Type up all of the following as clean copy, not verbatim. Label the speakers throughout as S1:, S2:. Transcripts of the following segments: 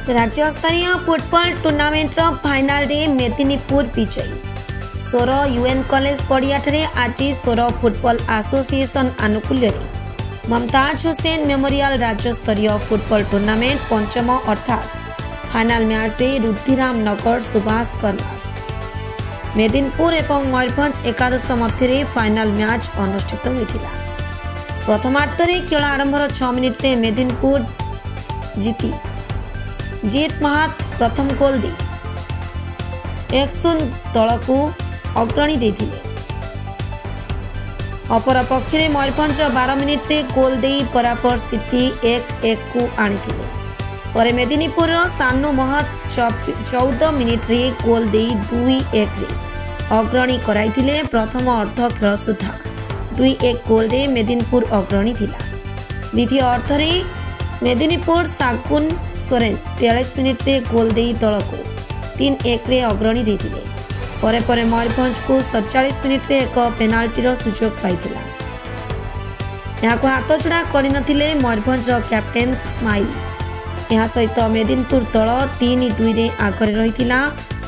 S1: राज्यस्तरीय football tournament final रे मेदिनीपुर विजयी 16 यूएन कॉलेज पड़ियाठे आज 16 फुटबॉल एसोसिएशन आनुकूल्य मुमताज हुसैन मेमोरियल राज्यस्तरीय फुटबॉल टूर्नामेंट पंचम अर्थात फाइनाल मैच रे रुद्धिराम नगर सुभाष कर्नाल मेदिनीपुर एवं मयूरभंज एकादश मध्य फाइनाल मैच अनुष्ठित होता। प्रथमार्ध खेल आरंभर 6 मिनिट रे मेदिनीपुर जीती जीत महात प्रथम गोल दे 1-0 दल को अग्रणी देथिले। अपर पक्षे मयूरभंज 12 मिनिट रे गोल दे बराबर स्थिति 1-1 को आनिथिले। पर मेदिनीपुर सानू महत 14 मिनिट रे गोल दे 2-1 रे अग्रणी कराइथिले। प्रथम अर्ध खेल सुधा 2-1 गोल रे मेदिनीपुर अग्रणी थिला। द्वितीय अर्ध रे मेदिनीपुर सागुन सोरेन 43 मिनिट रे गोल दे दल को 3-1 रे अग्रणी देथिले। परे परे मयूरभंज को 47 मिनिट रे एक पेनाल्टी सुजोग पाइथिला। यहाँ हाथ छड़ा करनथिले मयूरभंज कैप्टेन स्माइल। यहाँ सहित मेदिनीपुर दल 3-2 रे आगरे रहिथिला।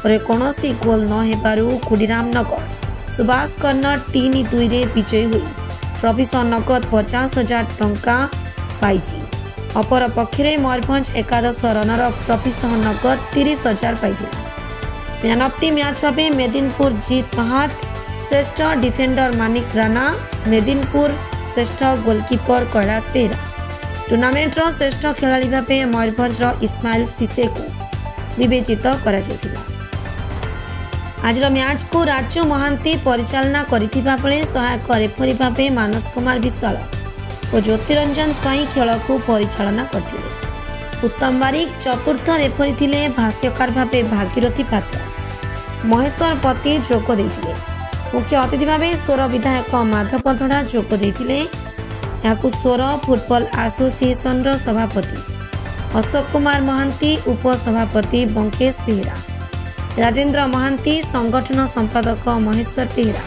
S1: परे कोनोसी गोल न हेबारु खुडीराम नगर सुभाष कर्नाल 3-2 रे विजयी हुई प्रोफेसर नगद 50,000 टंका पाइछि। अपर पक्षे मयूरभंज एकादश रनर प्रोफेसर नगद 30,000 पाइथिला। मैन ऑफ द मैच भावे मेदिनीपुर जीत महात, श्रेष्ठ डिफेंडर मानिक राणा, मेदिनीपुर श्रेष्ठ गोलकीपर कैलाश बेहरा, टूर्नामेंट श्रेष्ठ खेलाड़ी भावे मयूरभंज इस्माइल सीसे को विवेचित करा जायतिला। आज मैच को राजू महांती परिचालना करिथिबा बेले सहायक रेफरी भावे मानस कुमार विश्वाल और ज्योतिरंजन स्वाई खेल को परिचालना करथिले। उत्तम बारिक चतुर्थ रेफरी थिले। भाष्यकार भावे भागीरथी पात्र, महेश्वर पति जोग देथिले। मुख्य अतिथि भावे सोर विधायक माधव धड़ा जोग देथिले। याकु सोर फुटबॉल एसोसिएशन रो सभापति अशोक कुमार महांती, उपसभापति बंकेश बेहरा, राजेंद्र महांती, संगठन संपादक महेश्वर बेहरा,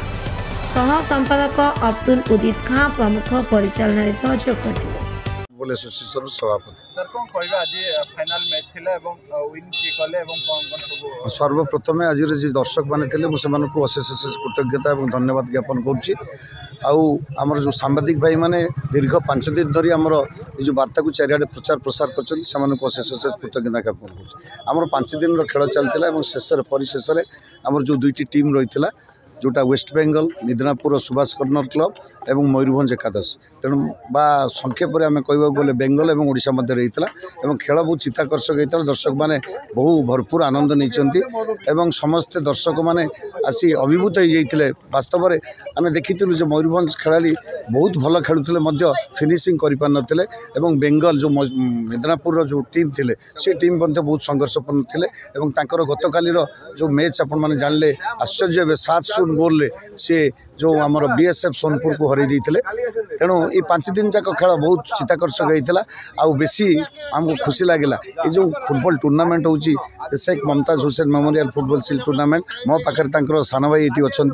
S1: सह संपादक अब्दुल उदित खां प्रमुख परिचालन सहयोग करथिले।
S2: फुटबॉल एसोसिएशन सभापति
S3: सर कोन कहबा आज फाइनल मैच थिला एवं विन की कले एवं कोन कोन सब
S2: सर्वप्रथम आज जे दर्शक माने थिले मु सेमानकु अशेष अशेष कृतज्ञता एवं धन्यवाद ज्ञापन करूची। आउ आमर जो सांबादिक भाई माने दीर्घ 5 दिन धरी आमर ए जो वार्ता को चारियाडे प्रचार प्रसार करछन सेमानकु अशेष अशेष कृतज्ञता ज्ञापन करूची। आमर 5 दिन रो खेल चलतिला एवं शेष रे परिशेष रे आमर जो दुईटी टीम रहितिला जोटा वेस्ट बेंगल मिदनापुर सुभाष कर्नल क्लब एवं मयूरभंज एकादश तेणु बा संक्षेप आम कह गले बेंगल और ओडिशा मध्य रही खेल बहुत चित्ताकर्षक होता। दर्शक मैंने बहु भरपूर आनंद नहीं समस्ते दर्शक मैंने आसी अभिभूत होते। वास्तव में आम देखी मयूरभंज खेलाड़ी बहुत भल खेलुले फिनिशिंग कर बेंगल जो मिदनापुर जो टीम थिले से टीम बहुत संघर्षपूर्ण थे। गत काली जो मैच आपण जानले आश्चर्य 7-0 गोल से जो आमर बीएसएफ सोनपुर को हरई देते। तेणु ये 5 दिन जाक खेल बहुत चित्ताकर्षक होता। आउ बेसी आमको खुशी लगे ये जो फुटबॉल टूर्नामेंट होची Sheikh Mumtaz Hussain memorial football shield tournament मो पाखे सान भाई ये अच्छा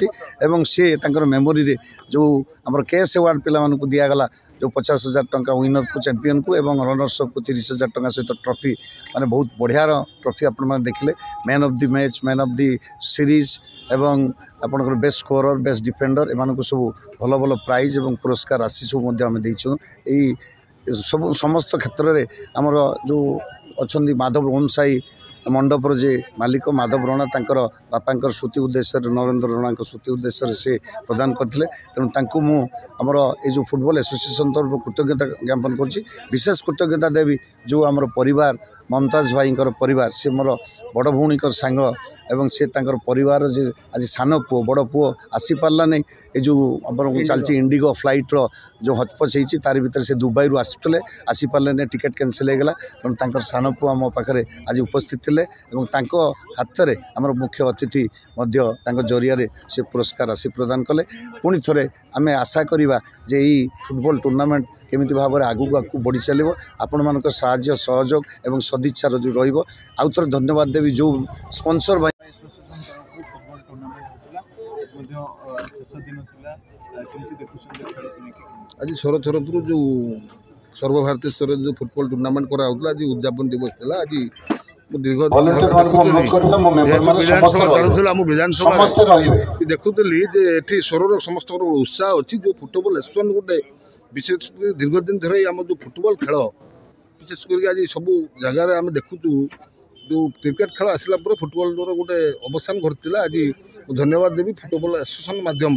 S2: सी मेमोरी रे जो आमर कैश अवार्ड पिला दिगला जो 50,000 टंका विनर को चैंपियन को एवं रनर्स को 30,000 टंका सहित ट्रॉफी माने बहुत बढ़िया ट्रॉफी आपण देखिले। Man of the match, man of the series एवं आपनकर बेस्ट स्कोरर, बेस्ट डिफेंडर एमान को सब भल भल प्राइज एवं पुरस्कार राशि सब सब समस्त क्षेत्र में आमर जो अच्छा माधव ओमसाई मंडपर जे मालिक माधव राणा तांकर बापांकर स्मृति उद्देश्य नरेंद्र राणा स्मृति उद्देश्य से प्रदान करते। तेणु मु आमर ये जो फुटबॉल एसोसिएशन तरफ कृतज्ञता ज्ञापन करुँची। विशेष कृतज्ञता देवी जो आमर परिवार मुमताज भाई परिवार से मोर बड़ भौणी सांग एवं से परिवार जे आज सान पुओ बड़ पुओ आसी पार्ला नहीं। ये जो चलती इंडिगो फ्लाइट रो जो हचपच होती तार भर से दुबई रू आसुले आसी पार्ले नहीं, टिकेट कैंसिल होगा। तेणु सान पुओ आम पाखे आज उपस्थित थे हाथ में आमर मुख्य अतिथि जरिया से पुरस्कार राशि प्रदान कले। पुणी थे आम आशा करवा जे यही फुटबॉल टूर्नामेंट केमिति भाव में आगू आगू बढ़ी चलो। आपण मान साहाय्य सहयोग एवं सदिच्छा जो रही आउ थे धन्यवाद देवी जो स्पॉन्सर भाई
S4: आज सरथरपुर जो सर्वभारतीय स्तर जो फुटबॉल टूर्नामेंट करा आज उद्यापन दिवस था। आज दीर्घ
S2: विधानसभा
S4: देखुली ये स्वरर समस्त उत्साह अच्छी जो फुटबॉल एसोसिएशन गोटे विशेष दीर्घ दिन धरे आम जो फुटबॉल खेल विशेष कर आज सब जगार आम देखु जो क्रिकेट खेल आसला फुटबॉल गोटे अवसान घटीला आज धन्यवाद देवी फुटबॉल एसोसिएशन माध्यम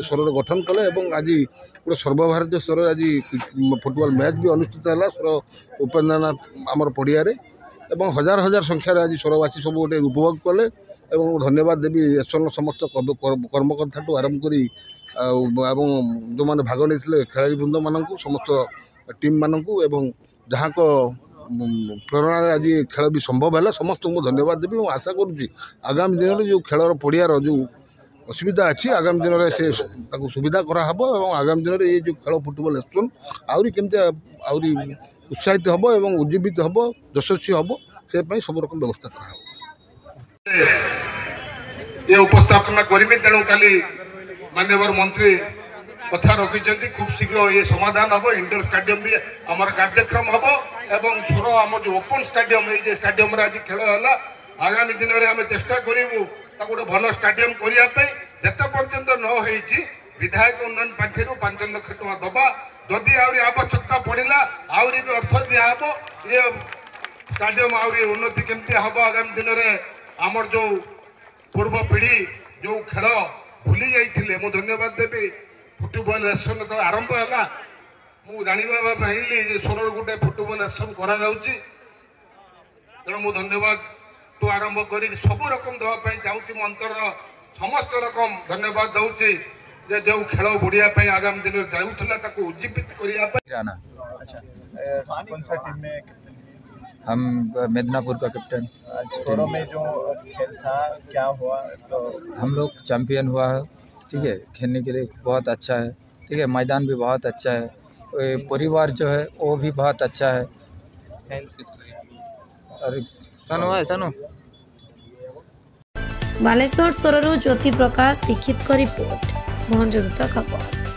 S4: स्वरर गठन कले आज गोटे सर्वभारतीय स्तर आज फुटबॉल मैच भी अनुष्ठित है स्वर उपेन्द्रनाथ आमर पड़िया एवं हजार हजार संख्यार आज स्वरवासी सब गोटे उपभोग कले धन्यवाद देवी एसोसिएशन समस्त कर्मकर्ता आरंभ करी जो मैंने भाग नहीं खेलाड़ी वृंद मानक समस्त टीम मानक जहाँ को प्रेरणा आज खेल भी संभव है समस्त को धन्यवाद देवी और आशा करुँच आगामी दिन में जो खेलर पड़ियार जो असुविधा अच्छी आगामी दिन में से सुविधा कराहब और आगामी दिन में ये जो खेल फुटबॉल एसोसिएशन आहरी केमती आहरी उत्साहित हम और उज्जीवित हम यशस्वी हम से सब रकम व्यवस्था कराहब
S5: ये उपस्थापना करमी तेणु काली माननीय मंत्री कथा रखी खूब शीघ्र ये समाधान हम इंडोर स्टाडियम भी आम कार्यक्रम हम एवं स्वर आम जो ओपन स्टाडियम ये स्टाडियम आज खेल है आगामी दिन में आम चेष्टा करूँ गोटे भल स्टाडियम करने जिते पर्यंत न विधायक उन्नयन पांठि 5 लाख टका दबा जदि आहरी आवश्यकता पड़ा आहरी भी अर्थ दिहब ये स्टाडियम आहरी उन्नति केमती हम आगामी दिन में आमर जो पूर्व पीढ़ी जो खेल भूली जाइए मु धन्यवाद देवी फुटबॉल एसोसिएशन जो आरंभ है मुझे जानवा पाइली स्वर गोटे फुटबॉल एसोसिएशन तेणु मु धन्यवाद तो आरंभ कर सब रकम देवाई चाहूँगी मो अंतर समस्त रकम धन्यवाद दूसरी जो खेल बुढ़िया आगामी दिन में जाऊला उज्जीवित करना।
S3: कौन सा टीम में
S6: हम मेदिनीपुर का कैप्टन।
S3: स्वरों में जो खेल था क्या हुआ तो
S6: हम लोग चैंपियन हुआ है, ठीक है, खेलने के लिए बहुत अच्छा है, ठीक है, मैदान भी बहुत अच्छा है, परिवार जो है वो भी बहुत अच्छा है। अरे सानो
S1: बालेश्वर स्वररू ज्योति प्रकाश दीक्षित का रिपोर्ट भंजदूत खबर।